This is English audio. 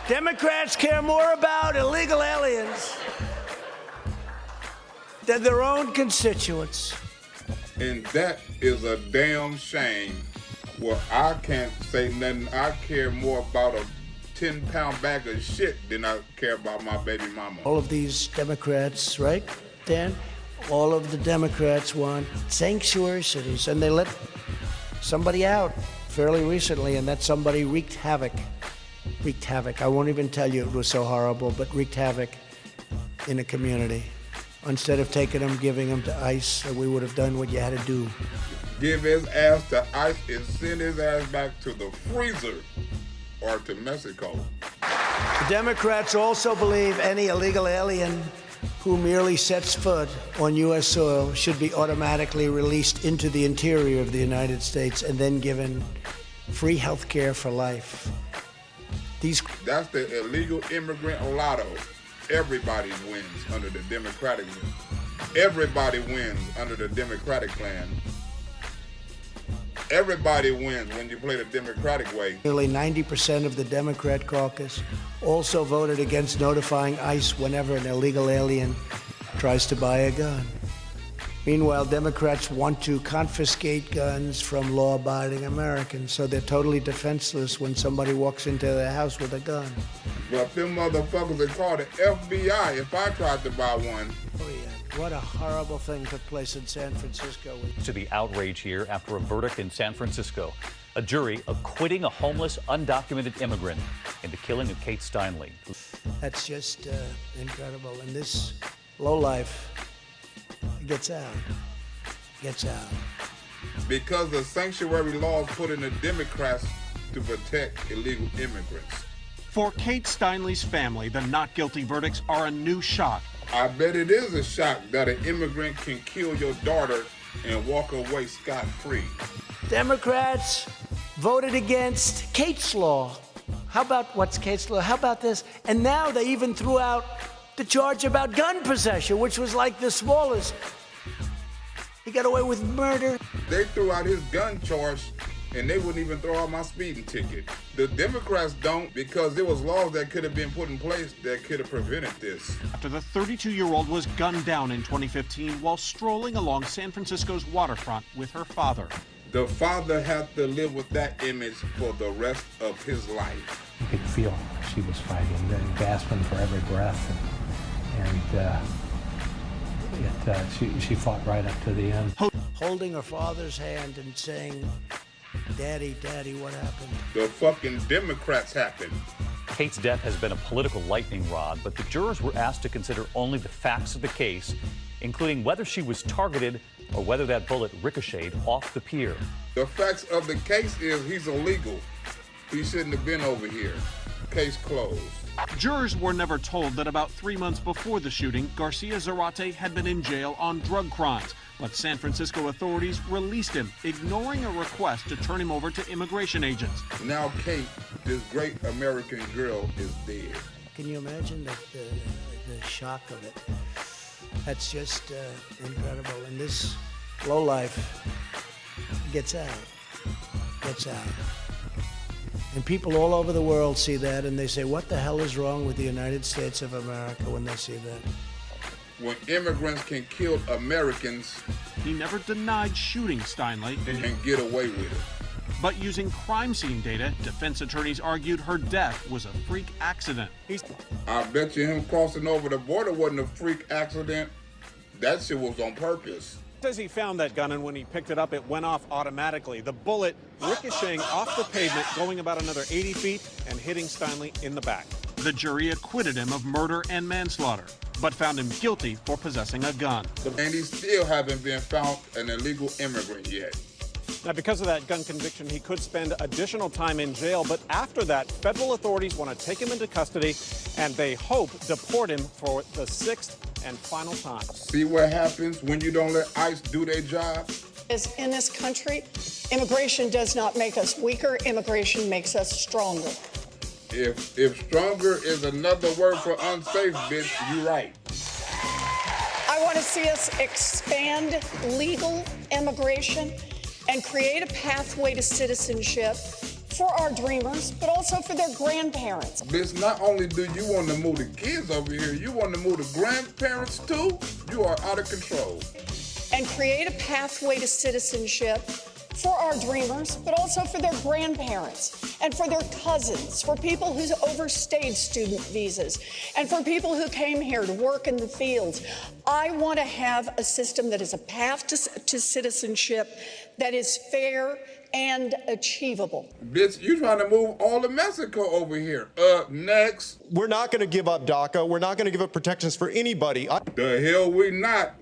Democrats care more about illegal aliens than their own constituents. And that is a damn shame. Well, I can't say nothing. I care more about a 10-pound bag of shit than I care about my baby mama. All of these Democrats, right, Dan? All of the Democrats want sanctuary cities, and they let somebody out fairly recently, and that somebody wreaked havoc. Wreaked havoc. I won't even tell you it was so horrible, but wreaked havoc in a community. Instead of taking them, giving them to ICE, we would have done what you had to do. Give his ass to ICE and send his ass back to the freezer or to Mexico. The Democrats also believe any illegal alien who merely sets foot on U.S. soil should be automatically released into the interior of the United States and then given free health care for life. That's the illegal immigrant lotto. Everybody wins under the Democratic. Everybody wins under the Democratic plan. Everybody wins when you play the Democratic way. Nearly 90% of the Democrat caucus also voted against notifying ICE whenever an illegal alien tries to buy a gun. Meanwhile, Democrats want to confiscate guns from law-abiding Americans, so they're totally defenseless when somebody walks into their house with a gun. But them motherfuckers would call the FBI if I tried to buy one. Oh, yeah. What a horrible thing took place in San Francisco. To the outrage here after a verdict in San Francisco. A jury acquitting a homeless, undocumented immigrant in the killing of Kate Steinle. That's just incredible. And this lowlife gets out. Gets out. Because the sanctuary laws put in the Democrats to protect illegal immigrants. For Kate Steinle's family, the not guilty verdicts are a new shock. I bet it is a shock that an immigrant can kill your daughter and walk away scot-free. Democrats voted against Kate's law. How about what's Kate's law? How about this? And now they even threw out the charge about gun possession, which was like the smallest. He got away with murder. They threw out his gun charge, and they wouldn't even throw out my speeding ticket. The Democrats don't, because there was laws that could have been put in place that could have prevented this. After the 32-year-old was gunned down in 2015 while strolling along San Francisco's waterfront with her father. The father had to live with that image for the rest of his life. You could feel she was fighting and gasping for every breath, she fought right up to the end. Holding her father's hand and saying, Daddy, Daddy, what happened? The fucking Democrats happened. Kate's death has been a political lightning rod, but the jurors were asked to consider only the facts of the case, including whether she was targeted or whether that bullet ricocheted off the pier. The facts of the case is he's illegal. He shouldn't have been over here. Case closed. Jurors were never told that about 3 months before the shooting, Garcia Zarate had been in jail on drug crimes. But San Francisco authorities released him, ignoring a request to turn him over to immigration agents. Now Kate, this great American girl, is dead. Can you imagine the shock of it? That's just incredible. And this lowlife gets out. Gets out. And people all over the world see that, and they say, what the hell is wrong with the United States of America when they see that? When immigrants can kill Americans, he never denied shooting Steinle and get away with it. But using crime scene data, defense attorneys argued her death was a freak accident. I bet you him crossing over the border wasn't a freak accident. That shit was on purpose. Says he found that gun, and when he picked it up, it went off automatically. The bullet ricocheting off the pavement, going about another 80 feet and hitting Steinle in the back. The jury acquitted him of murder and manslaughter, but found him guilty for possessing a gun. And he still haven't been found an illegal immigrant yet. Now, because of that gun conviction, he could spend additional time in jail, but after that, federal authorities want to take him into custody, and they hope deport him for the 6th and final time. See what happens when you don't let ICE do their job? In this country, immigration does not make us weaker. Immigration makes us stronger. If stronger is another word for unsafe, bitch, you right. I want to see us expand legal immigration and create a pathway to citizenship for our dreamers, but also for their grandparents. Bitch, not only do you want to move the kids over here, you want to move the grandparents too? You are out of control. And create a pathway to citizenship for our dreamers, but also for their grandparents and for their cousins, for people who overstayed student visas, and for people who came here to work in the fields. I want to have a system that is a path to citizenship that is fair and achievable. Bitch, you trying to move all of Mexico over here. Next. We're not going to give up DACA. We're not going to give up protections for anybody. The hell we not.